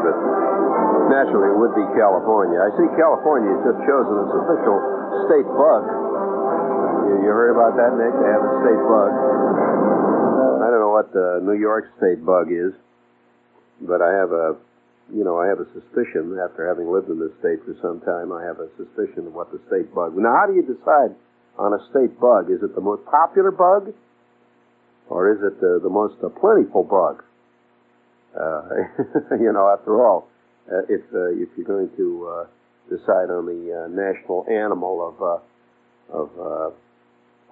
but naturally it would be California. I see California has just chosen its official state bug. You heard about that, Nick? They have a state bug. I don't know what the New York state bug is, but I have a suspicion, after having lived in this state for some time, I have a suspicion of what the state bug. Now, how do you decide on a state bug? Is it the most popular bug, or is it the most plentiful bug? After all, if you're going to decide on the national animal of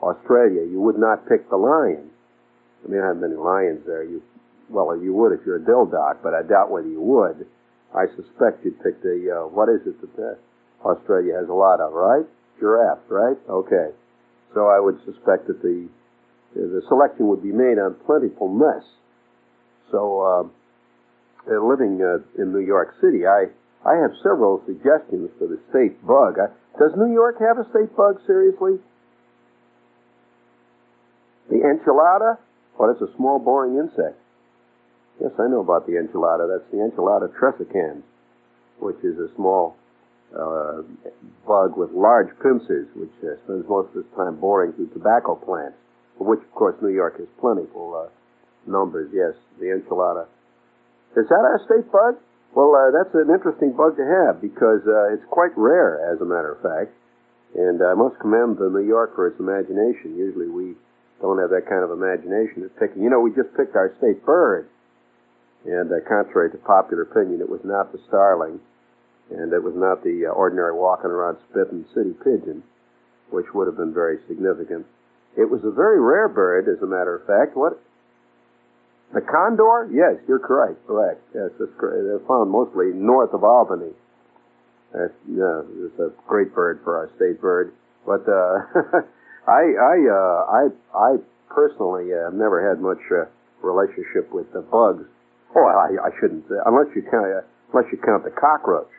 Australia, you would not pick the lion. I mean, I have many lions there. You would if you're a dill doc, but I doubt whether you would. I suspect you'd pick the, what is it that Australia has a lot of, right? Giraffes, right? Okay. So I would suspect that the selection would be made on plentifulness. So, living in New York City, I have several suggestions for the state bug. Does New York have a state bug, seriously? The enchilada? Well, it's a small, boring insect. Yes, I know about the enchilada. That's the Enchilada tressicans, which is a small bug with large pincers, which spends most of its time boring through tobacco plants, for which, of course, New York has plentiful numbers. Yes, the enchilada. Is that our state bug? Well, that's an interesting bug to have because it's quite rare, as a matter of fact. And I must commend New York for its imagination. Usually we don't have that kind of imagination at picking. We just picked our state bird. And contrary to popular opinion, it was not the starling, and it was not the ordinary walking around spitting city pigeon, which would have been very significant. It was a very rare bird, as a matter of fact. What? The condor? Yes, you're correct. Yes, they're found mostly north of Albany. It's a great bird for our state bird. But I personally have never had much relationship with the bugs. Oh, I shouldn't say, unless you count the cockroach.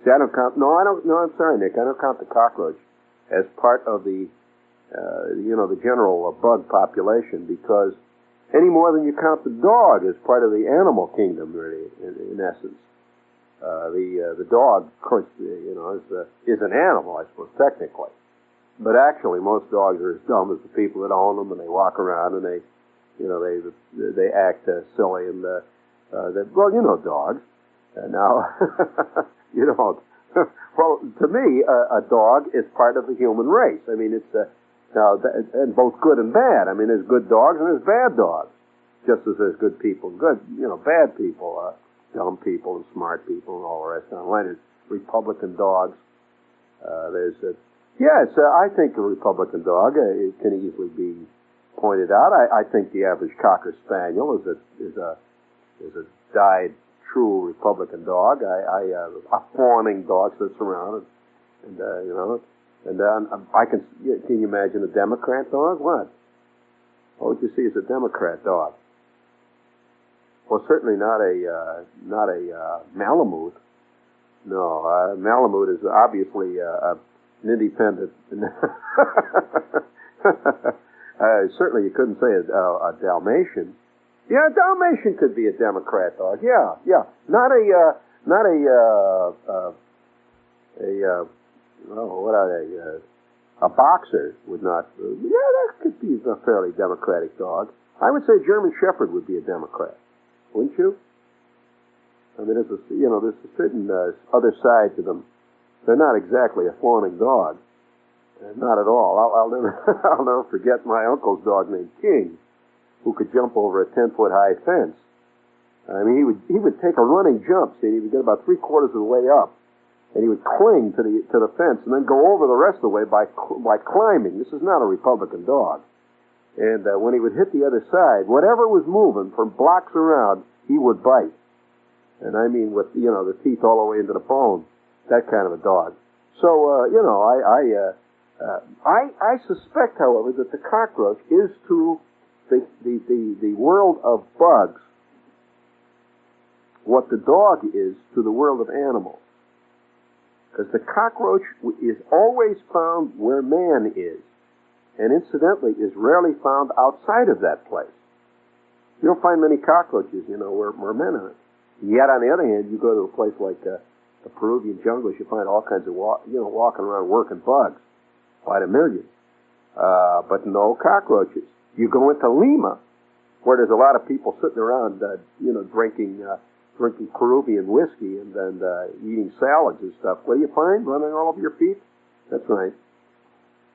See, I don't count. No, I'm sorry, Nick. I don't count the cockroach as part of the general bug population, because any more than you count the dog as part of the animal kingdom, really, in essence. The dog, of course, is an animal, I suppose, technically. But actually, most dogs are as dumb as the people that own them, and they walk around and they act silly and dogs. Now, you don't. Well, to me, a dog is part of the human race. I mean, it's and both good and bad. I mean, there's good dogs and there's bad dogs, just as there's good people and bad people, dumb people and smart people and all the rest. Online, there's Republican dogs. I think a Republican dog it can easily be pointed out. I think the average Cocker Spaniel is a dyed true Republican dog. A fawning dog sits around and can you imagine a Democrat dog? What would you see as a Democrat dog? Well, certainly not a Malamute. No, Malamute is obviously an independent. Certainly, you couldn't say a Dalmatian. Yeah, a Dalmatian could be a Democrat dog. Yeah. Not a boxer would not. That could be a fairly Democratic dog. I would say German Shepherd would be a Democrat, wouldn't you? I mean, there's a certain other side to them. They're not exactly a fawning dog. Not at all. I'll never forget my uncle's dog named King, who could jump over a 10-foot high fence. I mean, he would take a running jump. See, he would get about 3/4 of the way up, and he would cling to the fence, and then go over the rest of the way by climbing. This is not a Republican dog. And when he would hit the other side, whatever was moving from blocks around, he would bite. And I mean, with the teeth all the way into the bone. That kind of a dog. So I suspect, however, that the cockroach is to the world of bugs what the dog is to the world of animals. Because the cockroach is always found where man is, and incidentally is rarely found outside of that place. You don't find many cockroaches, where men are. Yet, on the other hand, you go to a place like the Peruvian jungles, you find all kinds of walking around working bugs by the millions, but no cockroaches. You go into Lima, where there's a lot of people sitting around, drinking Peruvian whiskey and eating salads and stuff. What do you find running all over your feet? That's right.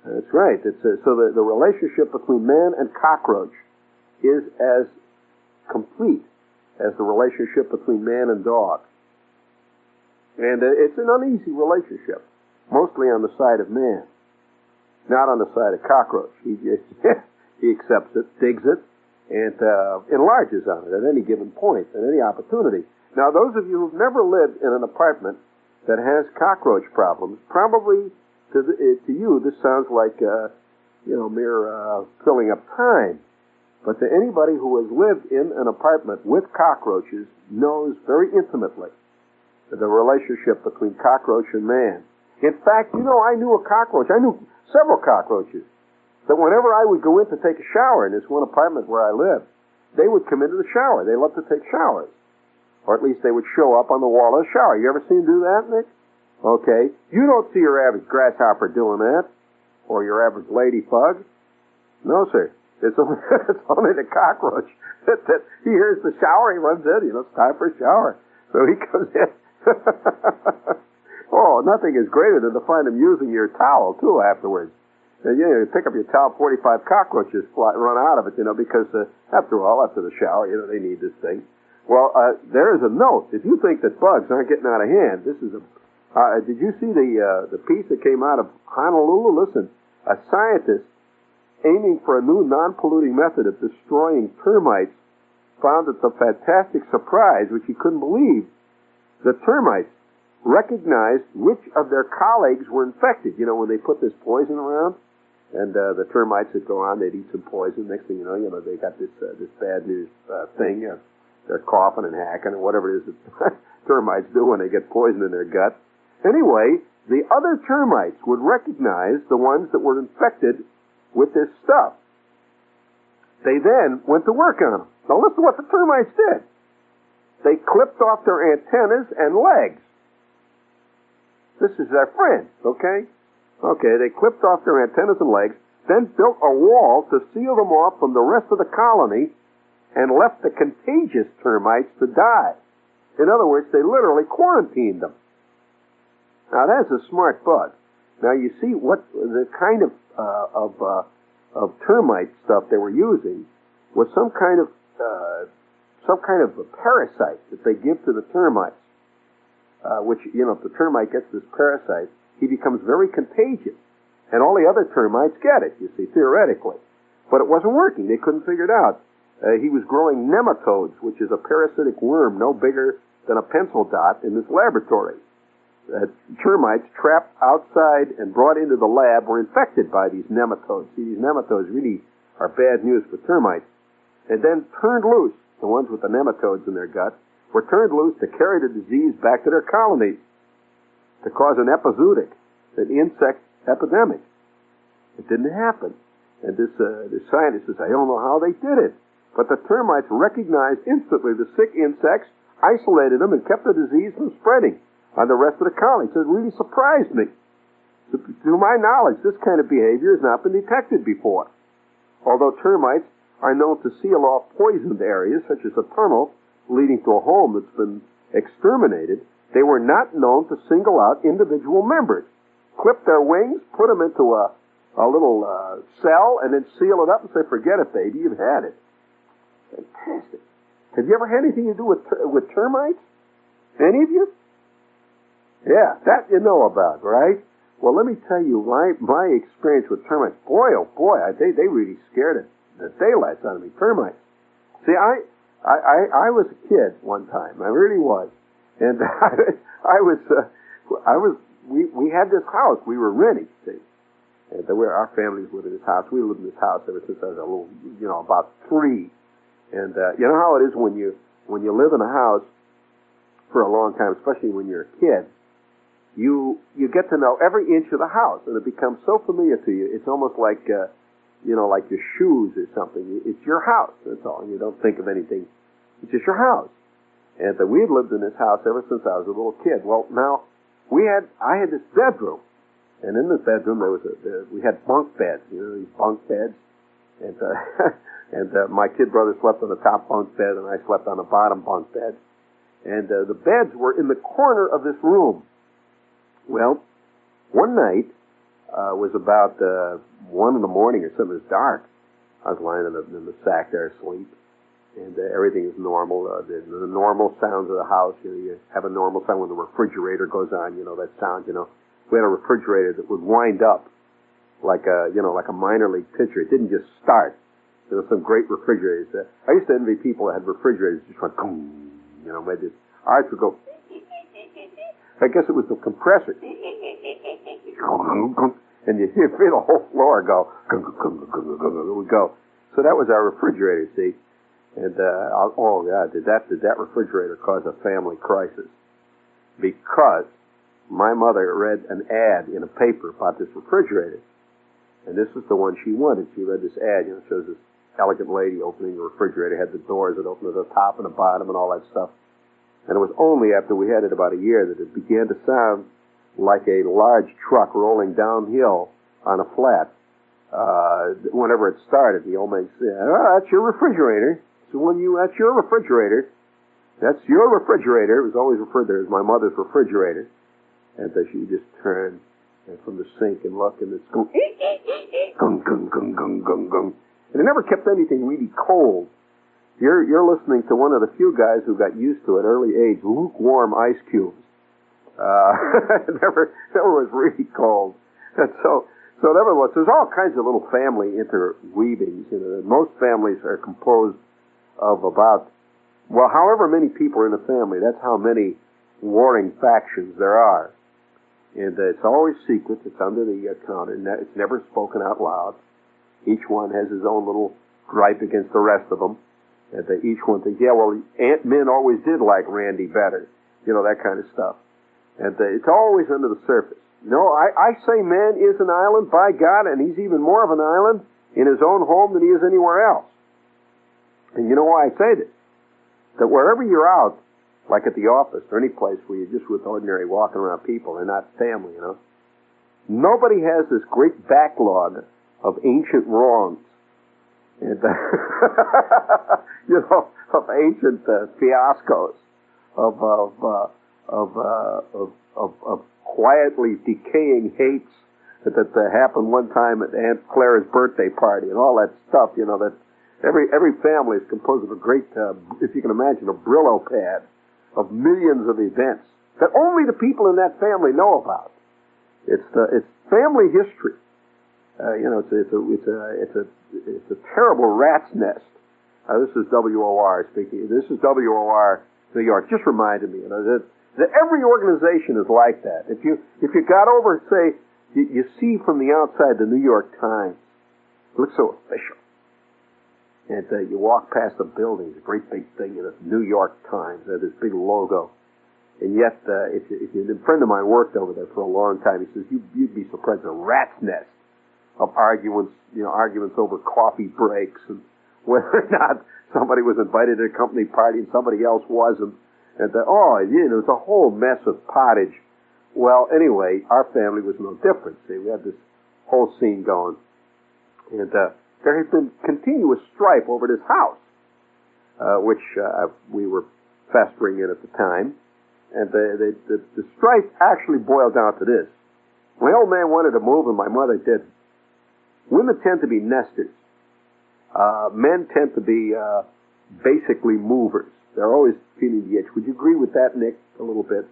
That's right. So the relationship between man and cockroach is as complete as the relationship between man and dog. And it's an uneasy relationship, mostly on the side of man, not on the side of cockroach. He accepts it, digs it, and enlarges on it at any given point, at any opportunity. Now, those of you who've never lived in an apartment that has cockroach problems, probably to you this sounds like mere filling up time. But to anybody who has lived in an apartment with cockroaches knows very intimately the relationship between cockroach and man. In fact, I knew a cockroach. I knew several cockroaches that whenever I would go in to take a shower in this one apartment where I lived, they would come into the shower. They loved to take showers. Or at least they would show up on the wall of the shower. You ever seen them do that, Nick? Okay. You don't see your average grasshopper doing that. Or your average ladybug. No, sir. It's only the cockroach that he hears the shower, he runs in, it's time for a shower. So he comes in. Oh, nothing is greater than to find him using your towel, too, afterwards. And, you pick up your towel, 45 cockroaches run out of it, because after all, after the shower, they need this thing. Well, there is a note. If you think that bugs aren't getting out of hand, this is did you see the piece that came out of Honolulu? Listen, a scientist aiming for a new non-polluting method of destroying termites found that the fantastic surprise, which he couldn't believe, the termites recognized which of their colleagues were infected. When they put this poison around, and the termites would go on, they'd eat some poison. Next thing you know, they got this bad news thing. They're coughing and hacking and whatever it is that termites do when they get poison in their gut. Anyway, the other termites would recognize the ones that were infected with this stuff. They then went to work on them. Now listen to what the termites did. They clipped off their antennas and legs. This is their friends, okay? Okay, they clipped off their antennas and legs, then built a wall to seal them off from the rest of the colony and left the contagious termites to die. In other words, they literally quarantined them. Now that's a smart bug. Now you see what the kind of termite stuff they were using was some kind of a parasite that they give to the termites. Which if the termite gets this parasite, he becomes very contagious, and all the other termites get it. You see, theoretically, but it wasn't working. They couldn't figure it out. He was growing nematodes, which is a parasitic worm no bigger than a pencil dot, in this laboratory. Termites trapped outside and brought into the lab were infected by these nematodes. See, these nematodes really are bad news for termites. And then turned loose, the ones with the nematodes in their gut, were turned loose to carry the disease back to their colonies, to cause an epizootic, an insect epidemic. It didn't happen. And this scientist says, I don't know how they did it. But the termites recognized instantly the sick insects, isolated them, and kept the disease from spreading on the rest of the colony. So it really surprised me. To my knowledge, this kind of behavior has not been detected before. Although termites are known to seal off poisoned areas, such as a tunnel leading to a home that's been exterminated, they were not known to single out individual members, clip their wings, put them into a little cell, and then seal it up and say, forget it, baby, you've had it. Fantastic. Have you ever had anything to do with termites? Any of you? Yeah, that you know about, right? Well, let me tell you my experience with termites. Boy, oh boy, they really scared the daylights out of me. Termites. See, I was a kid one time. I really was, and we had this house we were renting. See, and our families lived in this house. We lived in this house ever since I was a little, about 3. And you know how it is when you live in a house for a long time, especially when you're a kid. You get to know every inch of the house, and it becomes so familiar to you. It's almost like like your shoes or something. It's your house. That's all. You don't think of anything. It's just your house. And we had lived in this house ever since I was a little kid. Well, now, I had this bedroom. And in this bedroom, we had bunk beds, these bunk beds. And, my kid brother slept on the top bunk bed, and I slept on the bottom bunk bed. And the beds were in the corner of this room. Well, one night, was about 1 in the morning or something. It was dark. I was lying in the sack there asleep. And everything is normal. The normal sounds of the house. You have a normal sound when the refrigerator goes on. That sound. We had a refrigerator that would wind up like a minor league pitcher. It didn't just start. There were some great refrigerators. I used to envy people that had refrigerators that just went boom. Ours would go. I guess it was the compressor. And you feel the whole floor go. It would go. So that was our refrigerator. See. And, oh God, did that refrigerator cause a family crisis? Because my mother read an ad in a paper about this refrigerator. And this is the one she wanted. She read this ad, it shows this elegant lady opening the refrigerator, had the doors that opened at the top and the bottom and all that stuff. And it was only after we had it about a year that it began to sound like a large truck rolling downhill on a flat. Whenever it started, the old man said, "Oh, that's your refrigerator. That's your refrigerator. That's your refrigerator." It was always referred to as my mother's refrigerator. And she just turned from the sink and looked, and it's going, gung, gung, gung, gung, gung, gung. And it never kept anything really cold. You're listening to one of the few guys who got used to at early age lukewarm ice cubes. It never was really cold. And so nevertheless, there's all kinds of little family interweavings. Most families are composed of about, however many people are in a family, that's how many warring factions there are. And it's always secret. It's under the counter. It's never spoken out loud. Each one has his own little gripe against the rest of them. And each one thinks, Aunt Min always did like Randy better. That kind of stuff. And it's always under the surface. I say man is an island, by God, and he's even more of an island in his own home than he is anywhere else. And you know why I say this? That wherever you're out, like at the office or any place where you're just with ordinary walking around people, they're not family, nobody has this great backlog of ancient wrongs and of ancient fiascos, of quietly decaying hates that happened one time at Aunt Clara's birthday party and all that stuff. That every family is composed of a great, if you can imagine, a Brillo pad of millions of events that only the people in that family know about. It's family history. It's a terrible rat's nest. This is WOR speaking. This is WOR New York. Just reminded me that every organization is like that. If you got over, say, you see from the outside the New York Times, it looks so official. And you walk past the building, it's a great big thing, New York Times, this big logo. And yet, a friend of mine worked over there for a long time. He says, you'd be surprised, a rat's nest of arguments over coffee breaks and whether or not somebody was invited to a company party and somebody else wasn't. And it's a whole mess of pottage. Well, anyway, our family was no different. See, we had this whole scene going. And there had been continuous strife over this house, which we were festering in at the time. And the strife actually boiled down to this. My old man wanted to move, and my mother didn't. Women tend to be nesters. Men tend to be basically movers. They're always feeling the itch. Would you agree with that, Nick, a little bit?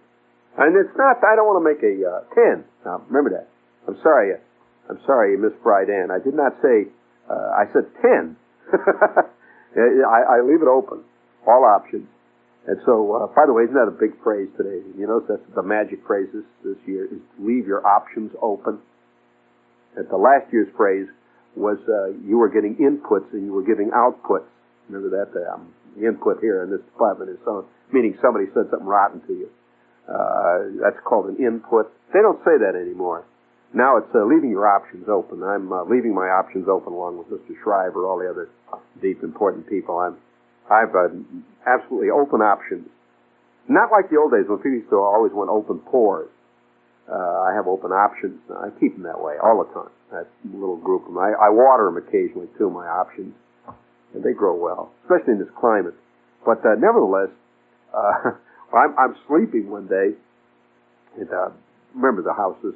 And it's not, I don't want to make a 10. Now, remember that. I'm sorry, Miss Frydan. I did not say, I said 10. I leave it open. All options. And so, by the way, isn't that a big phrase today? You notice that's the magic phrase this year is leave your options open. And the last year's phrase was you were getting inputs and you were giving outputs. Remember that? The input here in this department is meaning somebody said something rotten to you. That's called an input. They don't say that anymore. Now it's leaving your options open. I'm leaving my options open along with Mr. Shriver, all the other deep, important people. I've absolutely open options Not like the old days when people used to always want open pores. I have open options. I keep them that way all the time. That little group of them. I water them occasionally too, my options. And they grow well, especially in this climate. But nevertheless, I'm sleeping one day, and remember the house is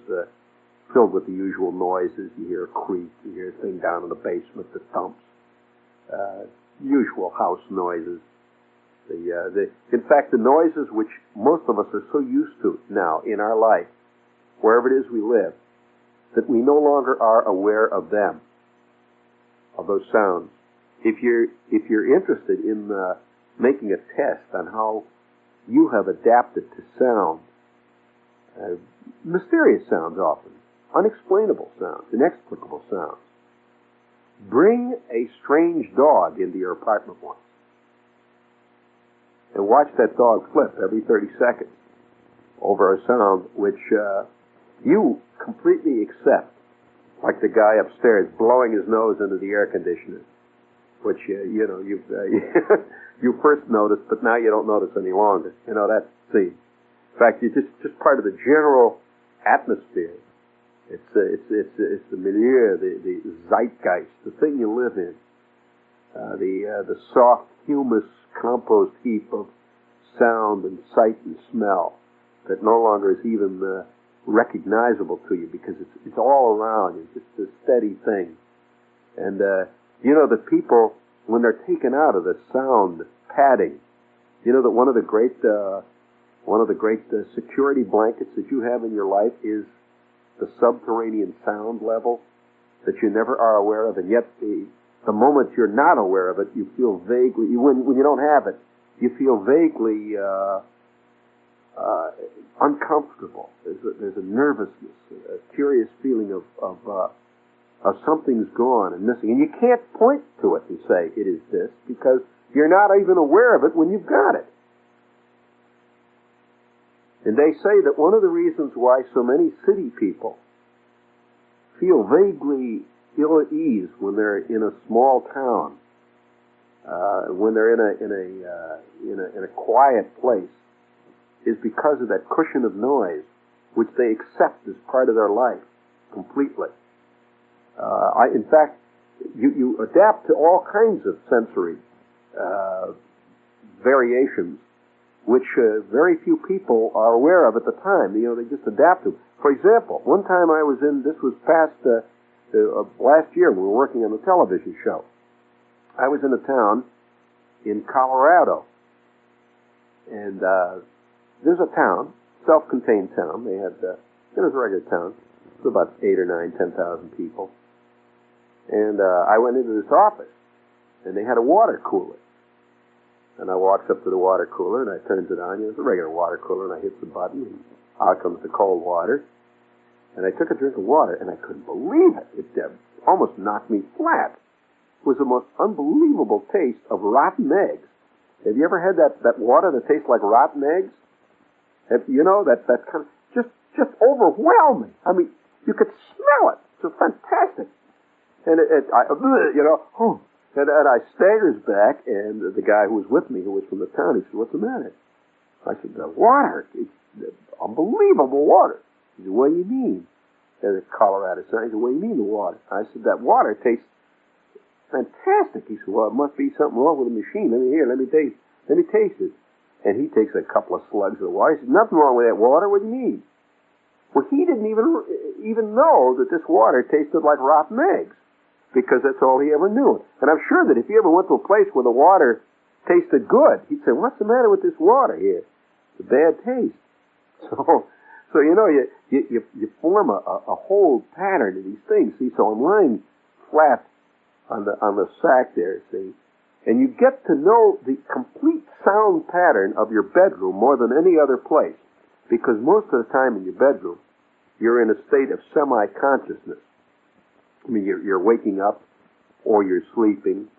filled with the usual noises. You hear a creak, you hear a thing down in the basement that thumps. Usual house noises. In fact, the noises which most of us are so used to now in our life, wherever it is we live, that we no longer are aware of them, of those sounds. If you're interested in making a test on how you have adapted to sound, mysterious sounds often, unexplainable sounds, inexplicable sounds, bring a strange dog into your apartment once and watch that dog flip every 30 seconds over a sound which you completely accept, like the guy upstairs blowing his nose into the air conditioner, which you first noticed, but now you don't notice any longer. That scene. In fact, it's just part of the general atmosphere. It's the milieu, the zeitgeist, the thing you live in, the soft, humus, compost heap of sound and sight and smell that no longer is even recognizable to you because it's all around you. It's just a steady thing. And the people, when they're taken out of the sound padding, that one of the great security blankets that you have in your life is the subterranean sound level that you never are aware of, and yet the moment you're not aware of it, you feel vaguely, when you don't have it, you feel vaguely uncomfortable. There's a nervousness, a curious feeling of something's gone and missing. And you can't point to it and say it is this because you're not even aware of it when you've got it. And they say that one of the reasons why so many city people feel vaguely ill at ease when they're in a small town, when they're in a quiet place, is because of that cushion of noise, which they accept as part of their life completely. In fact, you adapt to all kinds of sensory variations, which very few people are aware of at the time. They just adapt to. For example, one time I was this was past last year, we were working on a television show. I was in a town in Colorado, and there's a town, self-contained town. They had, it was a regular town. It was about 8 or 9, 10,000 people. And I went into this office, and they had a water cooler. And I walked up to the water cooler, and I turned it on. It was a regular water cooler, and I hit the button, and out comes the cold water. And I took a drink of water, and I couldn't believe it. It almost knocked me flat. It was the most unbelievable taste of rotten eggs. Have you ever had that water that tastes like rotten eggs? That kind of just overwhelming. I mean, you could smell it. It was fantastic. And and I staggers back, and the guy who was with me, who was from the town, he said, "What's the matter?" I said, "The water. It's unbelievable water." He said, "What do you mean?" As a Colorado son, he said, "What do you mean the water?" I said, "That water tastes fantastic." He said, "Well, it must be something wrong with the machine. Let me taste it." And he takes a couple of slugs of the water. He said, "Nothing wrong with that water. What do you mean?" Well, he didn't even know that this water tasted like rotten eggs, because that's all he ever knew. And I'm sure that if he ever went to a place where the water tasted good, he'd say, "What's the matter with this water here? It's a bad taste." So you form a whole pattern of these things. See, so I'm lying flat on the sack there, see, and you get to know the complete sound pattern of your bedroom more than any other place, because most of the time in your bedroom, you're in a state of semi-consciousness. I mean, you're waking up, or you're sleeping,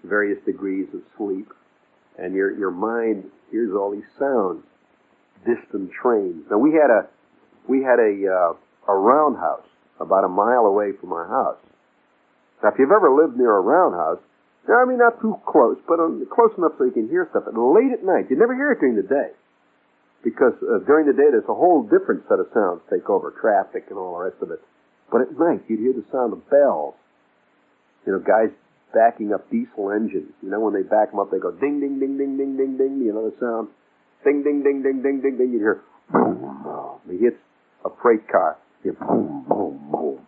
various degrees of sleep, and your mind hears all these sounds, distant trains. Now we had a roundhouse about a mile away from our house. Now, if you've ever lived near a roundhouse, Now, I mean, not too close, but close enough so you can hear stuff. And late at night, you never hear it during the day. Because during the day, there's a whole different set of sounds take over, traffic and all the rest of it. But at night, you'd hear the sound of bells. You know, guys backing up diesel engines. You know, when they back them up, they go ding, ding, ding, ding, ding, ding, ding. You know the sound? Ding, ding, ding, ding, ding, ding, ding. You hear boom, boom. It hits a freight car. You hear boom, boom, boom.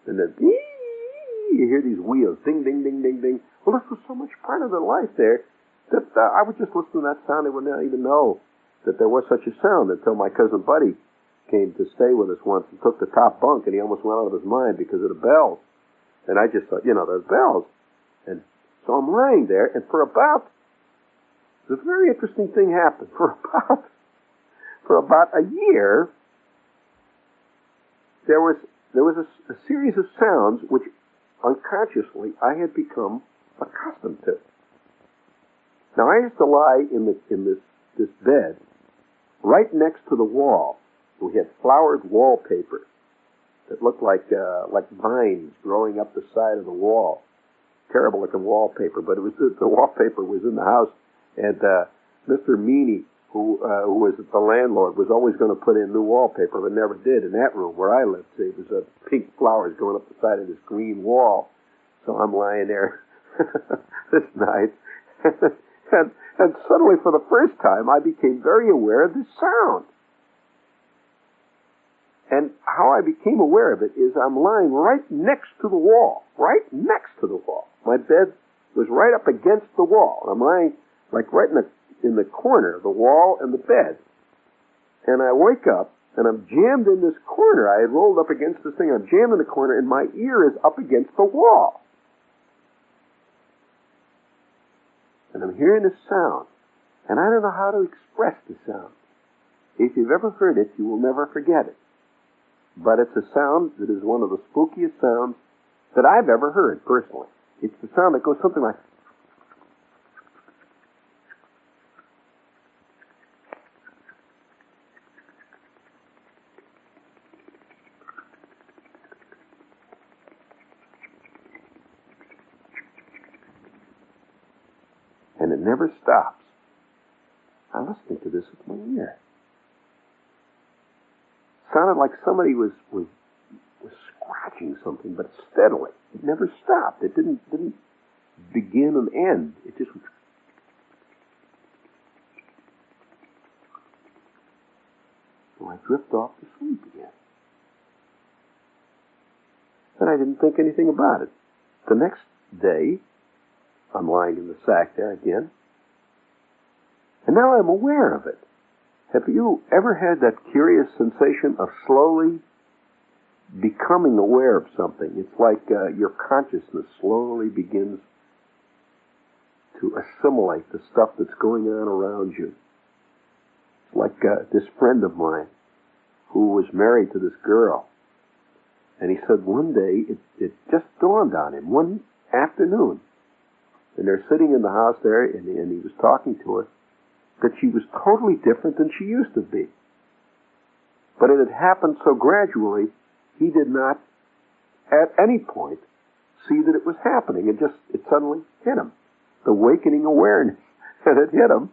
And then you hear these wheels, ding, ding, ding, ding, ding. Well, this was so much part of their life there that I would just listen to that sound and would not even know that there was such a sound until my cousin Buddy came to stay with us once and took the top bunk, and he almost went out of his mind because of the bells. And I just thought, you know, there's bells. And so I'm lying there, and for about, a very interesting thing happened. For about a year, there was a series of sounds which unconsciously I had become accustomed to. Now I used to lie in this bed right next to the wall. We had flowered wallpaper that looked like vines growing up the side of the wall. Terrible looking wallpaper, but it was the wallpaper was in the house, and Mr. Meany, who was the landlord, was always going to put in new wallpaper, but never did in that room where I lived. See, it was pink flowers going up the side of this green wall. So I'm lying there this night, and suddenly, for the first time, I became very aware of this sound. And how I became aware of it is I'm lying right next to the wall, right next to the wall. My bed was right up against the wall. I'm lying like right in the corner of the wall and the bed. And I wake up, and I'm jammed in this corner. I had rolled up against this thing. I'm jammed in the corner, and my ear is up against the wall. And I'm hearing this sound, and I don't know how to express the sound. If you've ever heard it, you will never forget it. But it's a sound that is one of the spookiest sounds that I've ever heard, personally. It's the sound that goes something like... And it never stops. I'm listening to this with my ear. Sounded like somebody was scratching something, but steadily. It never stopped. It didn't begin and end. It just was... So I drift off to sleep again. And I didn't think anything about it. The next day, I'm lying in the sack there again. And now I'm aware of it. Have you ever had that curious sensation of slowly becoming aware of something? It's like your consciousness slowly begins to assimilate the stuff that's going on around you. It's like this friend of mine who was married to this girl. And he said one day it just dawned on him, one afternoon. And they're sitting in the house there, and he was talking to her, that she was totally different than she used to be. But it had happened so gradually, he did not, at any point, see that it was happening. It suddenly hit him. The awakening awareness that had hit him.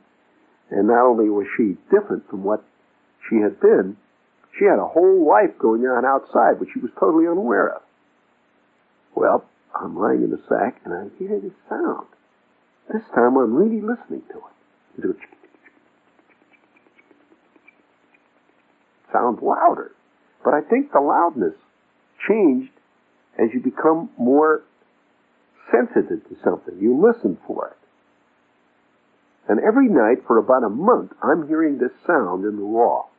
And not only was she different from what she had been, she had a whole life going on outside, which she was totally unaware of. Well, I'm lying in the sack, and I hear this sound. This time I'm really listening to it. It sounds louder. But I think the loudness changed as you become more sensitive to something. You listen for it. And every night for about a month, I'm hearing this sound in the wall.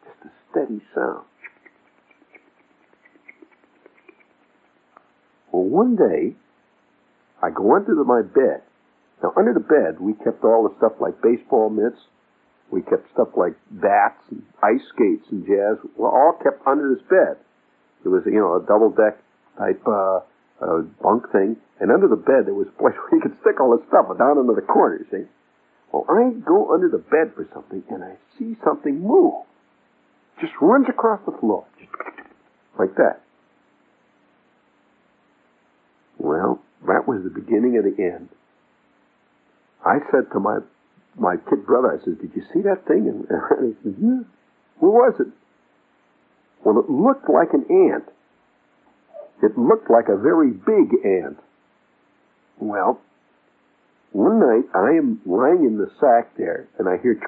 Just a steady sound. Well, one day, I go under my bed. Now, under the bed, we kept all the stuff like baseball mitts. We kept stuff like bats and ice skates and jazz. Well, all kept under this bed. It was, a double-deck type bunk thing. And under the bed, there was a place where you could stick all this stuff down into the corner, you see. Well, I go under the bed for something, and I see something move. Just runs across the floor. Just like that. Well, That was the beginning of the end. I said to my kid brother, I said, "Did you see that thing?" And he said, "Yeah." "Where was it?" Well, it looked like an ant. It looked like a very big ant. Well, one night I am lying in the sack there, and I hear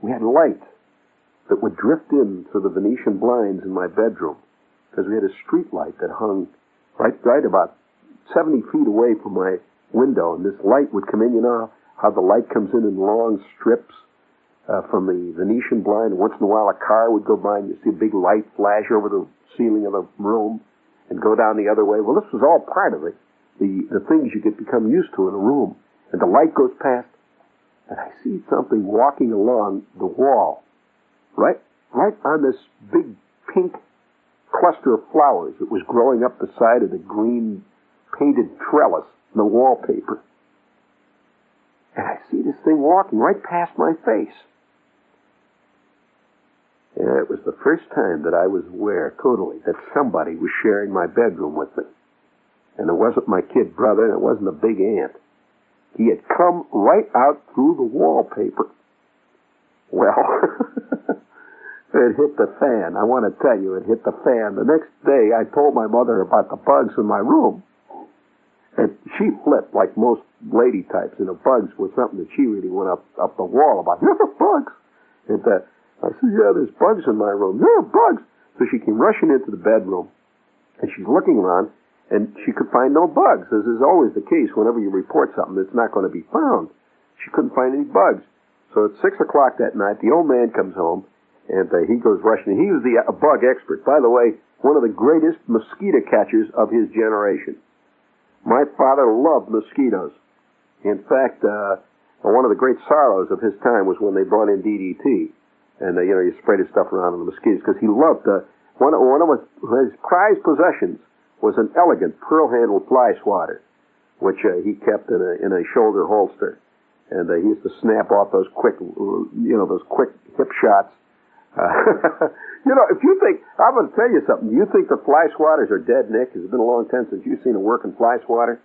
we had light that would drift in through the Venetian blinds in my bedroom, because we had a street light that hung right about 70 feet away from my window, and this light would come in. You know how the light comes in long strips from the Venetian blind, and once in a while a car would go by and you see a big light flash over the ceiling of the room and go down the other way. Well, this was all part of it, the things you could become used to in a room. And the light goes past, and I see something walking along the wall, right on this big pink cluster of flowers that was growing up the side of the green painted trellis in the wallpaper. And I see this thing walking right past my face. And it was the first time that I was aware totally that somebody was sharing my bedroom with me. And it wasn't my kid brother, and it wasn't a big ant. He had come right out through the wallpaper. Well, it hit the fan. I want to tell you, it hit the fan. The next day, I told my mother about the bugs in my room. And she flipped like most lady types. You know, bugs was something that she really went up the wall about. "Yeah, bugs." And I said, "Yeah, there's bugs in my room." "Yeah, bugs." So she came rushing into the bedroom, and she's looking around, and she could find no bugs, as is always the case whenever you report something that's not going to be found. She couldn't find any bugs. So at 6 o'clock that night, the old man comes home, and he goes rushing. He was a bug expert. By the way, one of the greatest mosquito catchers of his generation. My father loved mosquitoes. In fact, one of the great sorrows of his time was when they brought in DDT. And, you sprayed his stuff around on the mosquitoes, because he loved, one of his prized possessions was an elegant pearl-handled fly swatter, which he kept in a shoulder holster. And he used to snap off those quick hip shots. If you think, I'm going to tell you something. You think the fly swatters are dead, Nick? It's been a long time since you've seen a working fly swatter.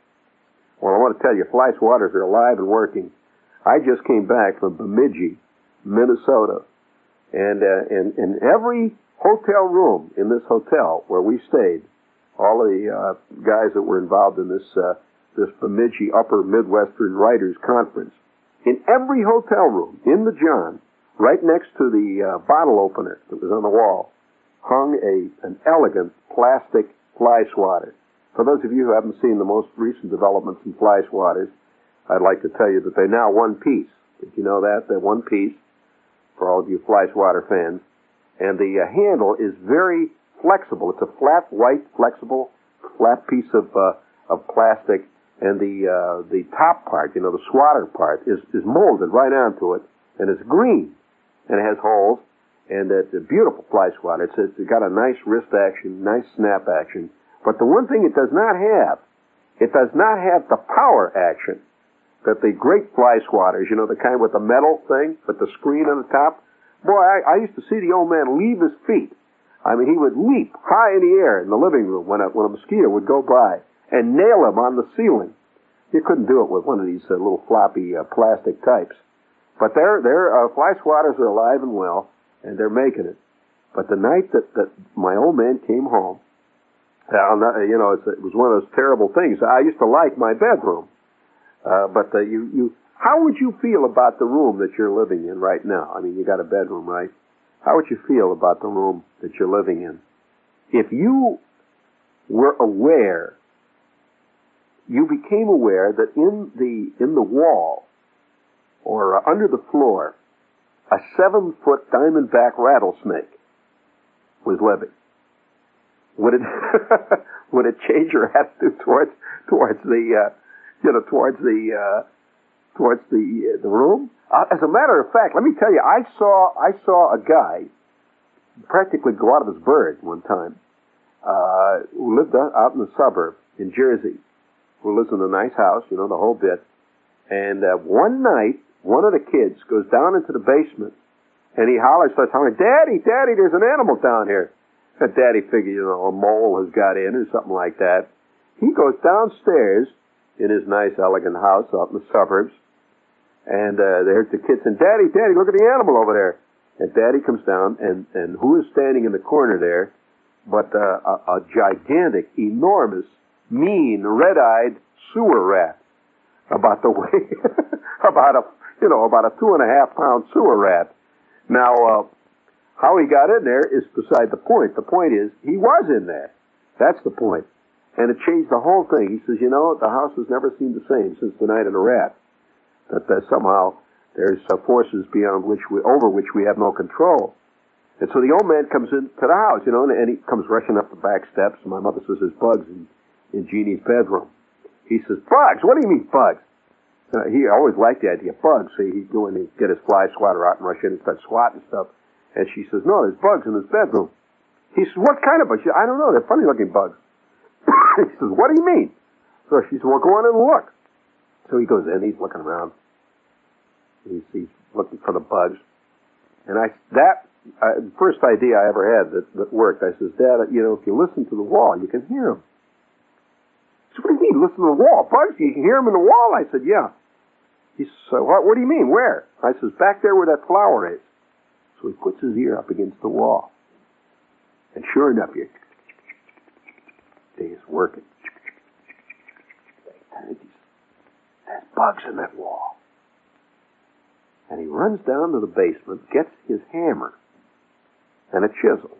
Well, I want to tell you, fly swatters are alive and working. I just came back from Bemidji, Minnesota. And in every hotel room in this hotel where we stayed, all the guys that were involved in this Bemidji Upper Midwestern Writers Conference, in every hotel room in the John, right next to the bottle opener that was on the wall, hung an elegant plastic fly swatter. For those of you who haven't seen the most recent developments in fly swatters, I'd like to tell you that they're now one piece. Did you know that? They're one piece, for all of you fly swatter fans. And the handle is very flexible. It's a flat, white, flexible, flat piece of plastic. And the top part, the swatter part, is molded right onto it. And it's green. And it has holes. And it's a beautiful fly swatter. It's got a nice wrist action, nice snap action. But the one thing it does not have the power action that the great fly swatters, the kind with the metal thing, with the screen on the top. Boy, I used to see the old man leave his feet. I mean, he would leap high in the air in the living room when a mosquito would go by and nail him on the ceiling. You couldn't do it with one of these little floppy plastic types. But their fly swatters are alive and well, and they're making it. But the night that my old man came home, it was one of those terrible things. I used to like my bedroom. But how would you feel about the room that you're living in right now? I mean, you got a bedroom, right? How would you feel about the room that you're living in? If you were aware, you became aware that in the wall or under the floor, a 7-foot diamondback rattlesnake was living. Would it change your attitude towards the room? As a matter of fact, let me tell you, I saw a guy practically go out of his bird one time, who lived out in the suburb in Jersey, who lives in a nice house, the whole bit. And one night, one of the kids goes down into the basement, and he starts hollering, "Daddy, Daddy, there's an animal down here." And Daddy figured, a mole has got in or something like that. He goes downstairs in his nice, elegant house out in the suburbs, and there's the kids, and Daddy, look at the animal over there. And Daddy comes down, and who is standing in the corner there but a gigantic, enormous, mean, red-eyed sewer rat, about the weight, about a 2.5-pound sewer rat. Now, how he got in there is beside the point. The point is, he was in there. That's the point. And it changed the whole thing. He says, the house has never seemed the same since the night of the rat. That somehow there's forces over which we have no control. And so the old man comes into the house, and he comes rushing up the back steps. And my mother says there's bugs in Jeannie's bedroom. He says, bugs? What do you mean bugs? He always liked the idea of bugs. So he'd go in and get his fly swatter out and rush in and start swatting stuff. And she says, no, there's bugs in his bedroom. He says, what kind of bugs? I don't know. They're funny-looking bugs. He says, what do you mean? So she says, well, go on and look. So he goes in. He's looking around. He's looking for the bugs. And the first idea I ever had that worked, I says, Dad, if you listen to the wall, you can hear them. He said, what do you mean, listen to the wall? Bugs, you can hear them in the wall? I said, yeah. He says, what do you mean, where? I says, back there where that flower is. So he puts his ear up against the wall. And sure enough, he's working. There's bugs in that wall. And he runs down to the basement, gets his hammer and a chisel.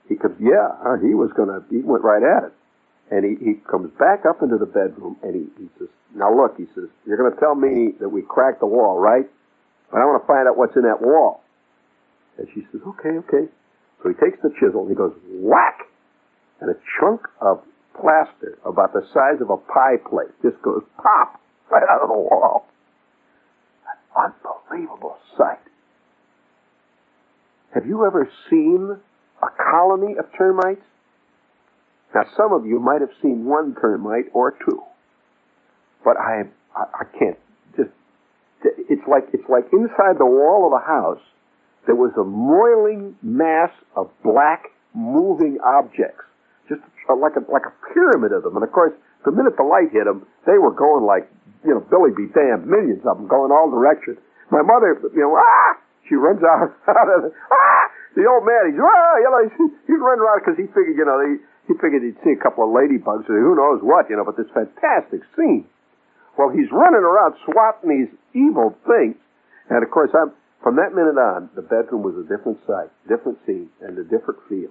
He comes, he went right at it. And he comes back up into the bedroom, and he says, now look, he says, you're going to tell me that we cracked the wall, right? But I want to find out what's in that wall. And she says, okay. So he takes the chisel, and he goes, whack! And a chunk of plaster about the size of a pie plate just goes pop right out of the wall. An unbelievable sight. Have you ever seen a colony of termites? Now, some of you might have seen one termite or two, but I can't. It's like inside the wall of a house there was a moiling mass of black moving objects, just like a pyramid of them. And of course, the minute the light hit them, they were going like Billy be damned, millions of them going all directions. My mother, she runs out of the old man. He's running around because he figured, he figured he'd see a couple of ladybugs or who knows what, but this fantastic scene. Well, he's running around swatting these evil things. And, of course, from that minute on, the bedroom was a different sight, different scene, and a different feel.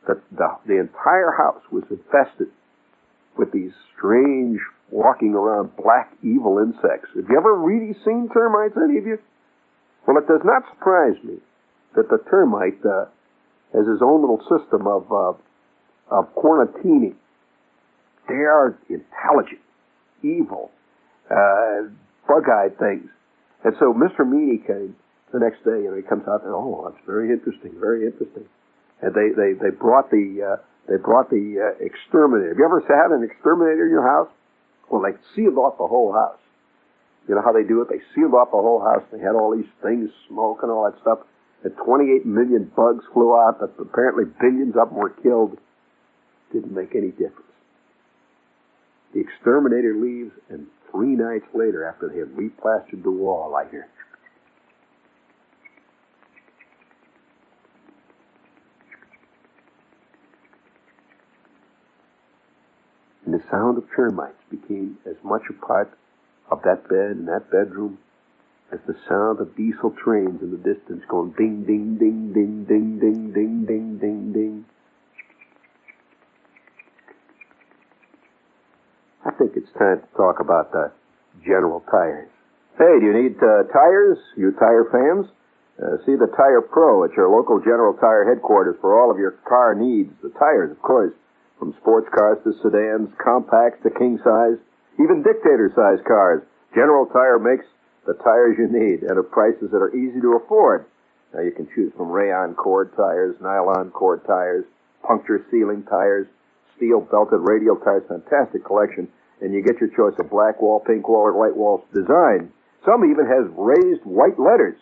The entire house was infested with these strange, walking around black, evil insects. Have you ever really seen termites, any of you? Well, it does not surprise me that the termite has his own little system of quarantining. They are intelligent, evil, bug-eyed things. And so Mr. Meany came the next day, and he comes out and, that's very interesting, very interesting. And they brought the exterminator. Have you ever had an exterminator in your house? Well, they sealed off the whole house. You know how they do it? They sealed off the whole house. They had all these things, smoke and all that stuff. And 28 million bugs flew out, but apparently billions of them were killed. Didn't make any difference. The exterminator leaves, and 3 nights later, after they had replastered the wall, I hear, and the sound of termites became as much a part of that bed and that bedroom as the sound of diesel trains in the distance going ding, ding, ding, ding, ding, ding, ding, ding, ding, ding. I think it's time to talk about General Tires. Hey, do you need tires, you tire fans? See the Tire Pro at your local General Tire headquarters for all of your car needs. The tires, of course, from sports cars to sedans, compacts to king size, even dictator-sized cars. General Tire makes the tires you need at prices that are easy to afford. Now you can choose from rayon cord tires, nylon cord tires, puncture sealing tires, steel belted radial tires, fantastic collection. And you get your choice of black wall, pink wall, or white wall design. Some even has raised white letters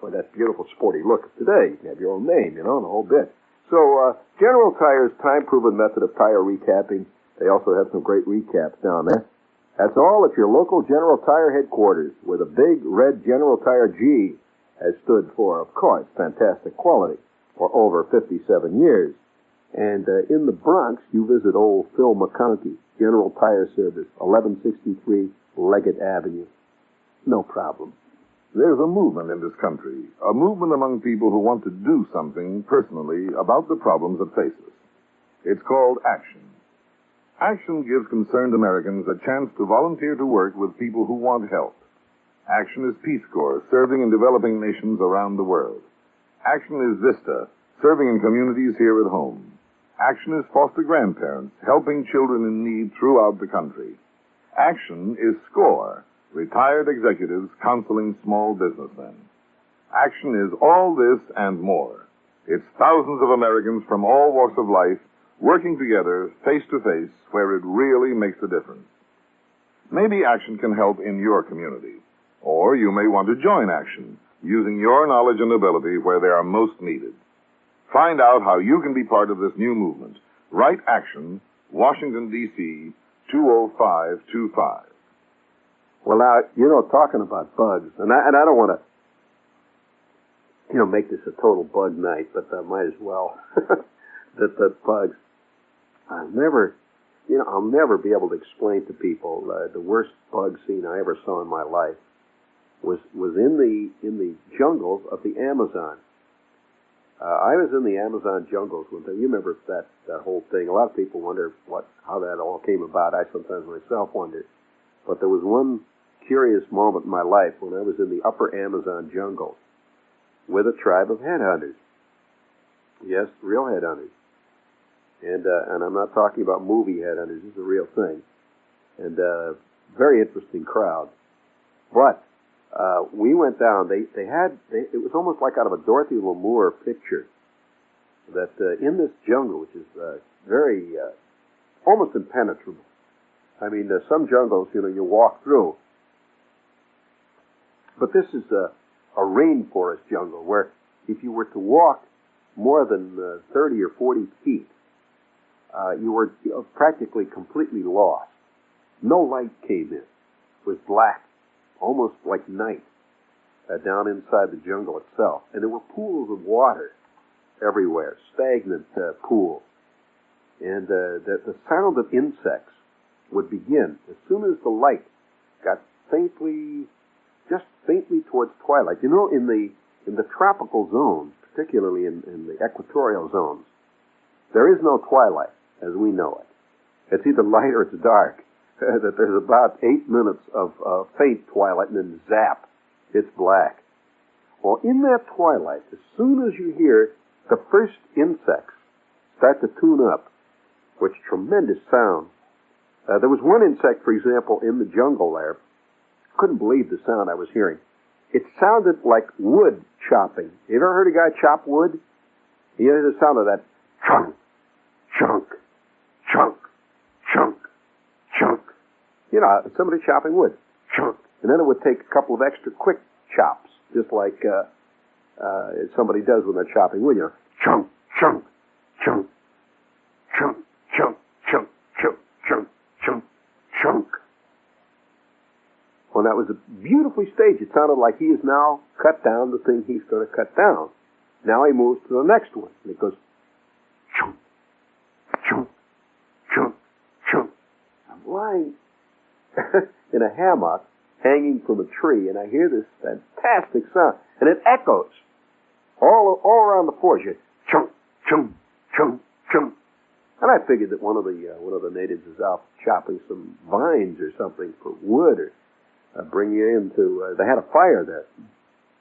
Or that beautiful sporty look of today. You can have your own name, and the whole bit. So, General Tire's time-proven method of tire recapping. They also have some great recaps down there. That's all at your local General Tire headquarters, where the big red General Tire G has stood for, of course, fantastic quality for over 57 years. And in the Bronx, you visit old Phil McConkey, General Tire Service, 1163 Leggett Avenue. No problem. There's a movement in this country, a movement among people who want to do something personally about the problems that face us. It's called Action. Action gives concerned Americans a chance to volunteer to work with people who want help. Action is Peace Corps, serving in developing nations around the world. Action is Vista, serving in communities here at home. Action is foster grandparents, helping children in need throughout the country. Action is SCORE, retired executives counseling small businessmen. Action is all this and more. It's thousands of Americans from all walks of life working together face to face where it really makes a difference. Maybe Action can help in your community. Or you may want to join Action, using your knowledge and ability where they are most needed. Find out how you can be part of this new movement. Write Action, Washington, D.C., 20525. Well, now, talking about bugs, and I don't want to, make this a total bug night, but I might as well. that bugs, I'll never be able to explain to people the worst bug scene I ever saw in my life was in the jungles of the Amazon. I was in the Amazon jungles one time. You remember that whole thing. A lot of people wonder how that all came about. I sometimes myself wonder. But there was one curious moment in my life when I was in the upper Amazon jungle with a tribe of headhunters. Yes, real headhunters. And I'm not talking about movie headhunters. This is a real thing. And very interesting crowd. But we went down. It was almost like out of a Dorothy Lamour picture. That in this jungle, which is very almost impenetrable. I mean, some jungles, you walk through. But this is a rainforest jungle where if you were to walk more than 30 or 40 feet, you were practically completely lost. No light came in. It was black, almost like night, down inside the jungle itself. And there were pools of water everywhere, stagnant pools. And the sound of insects would begin as soon as the light got just faintly towards twilight. In the tropical zones, particularly in the equatorial zones, there is no twilight as we know it. It's either light or it's dark. That there's about 8 minutes of faint twilight, and then zap, it's black. Well, in that twilight, as soon as you hear the first insects start to tune up, which tremendous sound. There was one insect, for example, in the jungle there. Couldn't believe the sound I was hearing. It sounded like wood chopping. You ever heard a guy chop wood? You hear the sound of that chunk, chunk, chunk, chunk, chunk. Somebody chopping wood. Chunk. And then it would take a couple of extra quick chops, just like somebody does when they're chopping wood. Chunk, chunk, chunk, chunk, chunk, chunk, chunk, chunk, chunk, chunk. Well, that was beautifully staged. It sounded like he has now cut down the thing he's going to cut down. Now he moves to the next one. And it goes chunk, chunk, chunk, chunk. I'm lying in a hammock hanging from a tree, and I hear this fantastic sound. And it echoes all around the forest. Chunk, chunk, chunk, chunk. And I figured that one of the natives is out chopping some vines or something for wood, or bring you into. They had a fire there,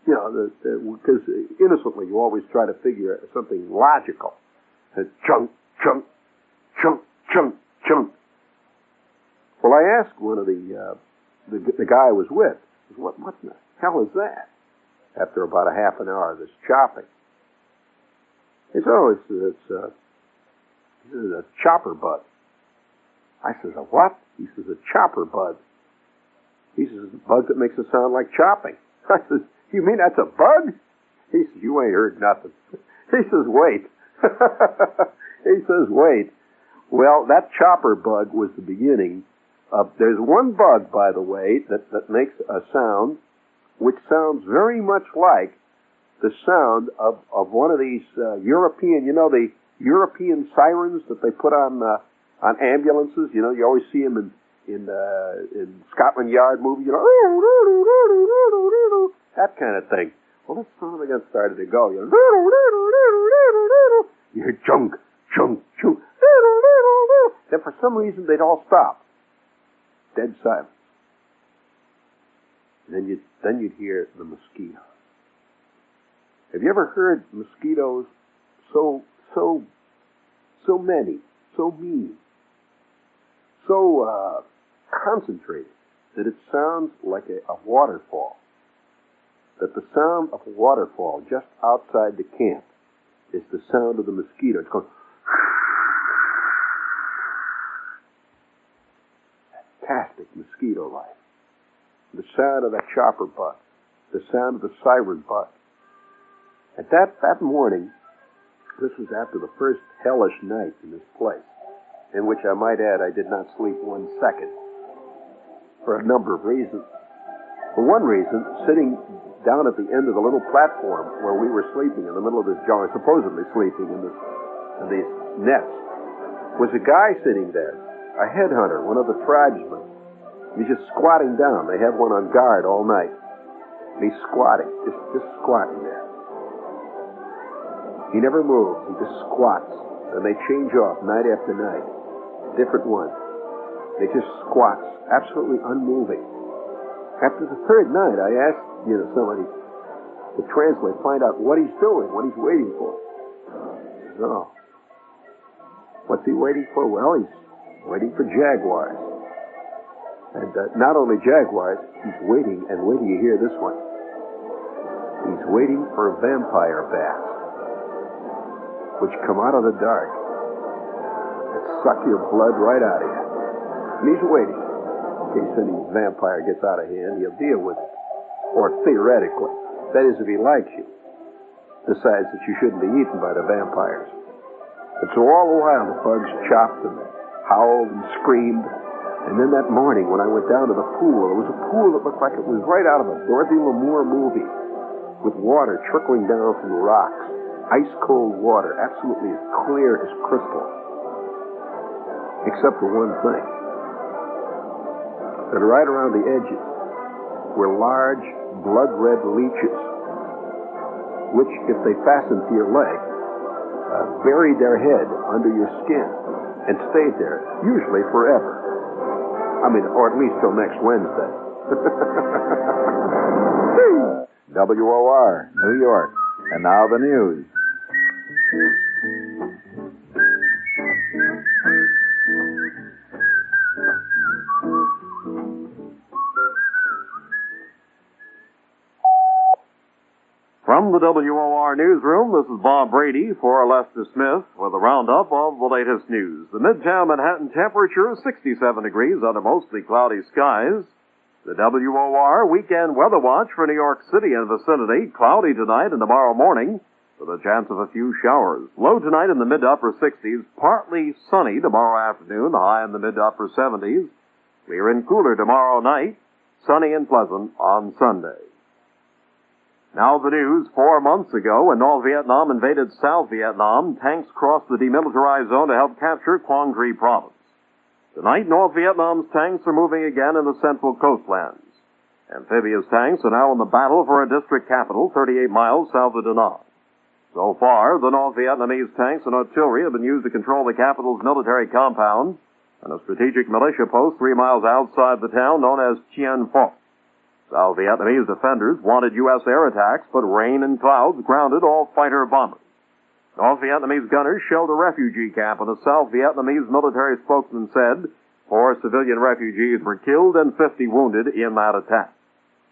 because innocently you always try to figure something logical. Chunk, chunk, chunk, chunk, chunk. Well, I asked one of the guy I was with, what in the hell is that? After about a half an hour of this chopping, he said, "Oh, it's a chopper bug." I says, "A what?" He says, "A chopper bug." He says, "A bug that makes a sound like chopping." I says, "You mean that's a bug?" He says, you ain't heard nothing. He says, wait. He says, wait. Well, that chopper bug was the beginning of, there's one bug, by the way, that makes a sound which sounds very much like the sound of one of these European, the European sirens that they put on ambulances. You always see them in Scotland Yard movies, that kind of thing. Well, that song again started to go. You hear chunk, chunk, chunk. Then for some reason they'd all stop. Dead silence. Then you'd hear the mosquito. Have you ever heard mosquitoes so many, so mean, so concentrated that it sounds like a waterfall? That the sound of a waterfall just outside the camp is the sound of the mosquito. It's going fantastic mosquito life. The sound of that chopper bug, the sound of the siren bug. At that morning, this was after the first hellish night in this place, in which I might add I did not sleep 1 second for a number of reasons. For one reason, sitting down at the end of the little platform where we were sleeping in the middle of this jungle, supposedly sleeping in these nets, was a guy sitting there, a headhunter, one of the tribesmen. He's just squatting down. They have one on guard all night. And he's squatting, just squatting there. He never moves. He just squats. And they change off night after night. Different ones. They just squats, absolutely unmoving. After the third night, I asked, somebody to translate, find out what he's doing, what he's waiting for. He says, oh. What's he waiting for? Well, he's waiting for jaguars. And not only jaguars, he's waiting, and wait till you hear this one. He's waiting for vampire bats, which come out of the dark and suck your blood right out of you. And he's waiting. In case any vampire gets out of hand, he'll deal with it. Or theoretically. That is, if he likes you. Decides that you shouldn't be eaten by the vampires. And so all the while the bugs chopped and howled and screamed. And then that morning when I went down to the pool, there was a pool that looked like it was right out of a Dorothy Lamour movie, with water trickling down from the rocks. Ice-cold water, absolutely as clear as crystal. Except for one thing. That right around the edges were large, blood-red leeches, which, if they fastened to your leg, buried their head under your skin and stayed there, usually forever. Or at least till next Wednesday. WOR, New York. And now the news. From the WOR newsroom, this is Bob Brady for Lester Smith with a roundup of the latest news. The Midtown Manhattan temperature is 67 degrees under mostly cloudy skies. The WOR Weekend Weather Watch for New York City and vicinity, cloudy tonight and tomorrow morning with a chance of a few showers. Low tonight in the mid to upper 60s, partly sunny tomorrow afternoon, high in the mid to upper 70s. Clear and cooler tomorrow night, sunny and pleasant on Sunday. Now the news. 4 months ago, when North Vietnam invaded South Vietnam, tanks crossed the demilitarized zone to help capture Quang Tri province. Tonight, North Vietnam's tanks are moving again in the central coastlands. Amphibious tanks are now in the battle for a district capital 38 miles south of Da Nang. So far, the North Vietnamese tanks and artillery have been used to control the capital's military compound and a strategic militia post 3 miles outside the town known as Chien Pho. South Vietnamese defenders wanted U.S. air attacks, but rain and clouds grounded all fighter bombers. North Vietnamese gunners shelled a refugee camp, and a South Vietnamese military spokesman said 4 civilian refugees were killed and 50 wounded in that attack.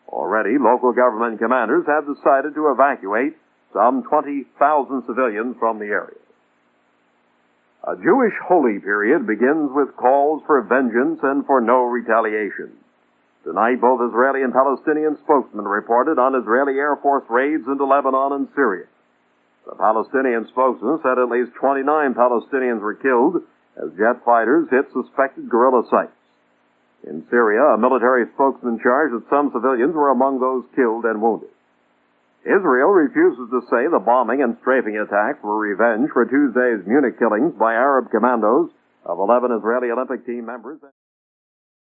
Already, local government commanders have decided to evacuate some 20,000 civilians from the area. A Jewish holy period begins with calls for vengeance and for no retaliation. Tonight, both Israeli and Palestinian spokesmen reported on Israeli Air Force raids into Lebanon and Syria. The Palestinian spokesman said at least 29 Palestinians were killed as jet fighters hit suspected guerrilla sites. In Syria, a military spokesman charged that some civilians were among those killed and wounded. Israel refuses to say the bombing and strafing attacks were revenge for Tuesday's Munich killings by Arab commandos of 11 Israeli Olympic team members.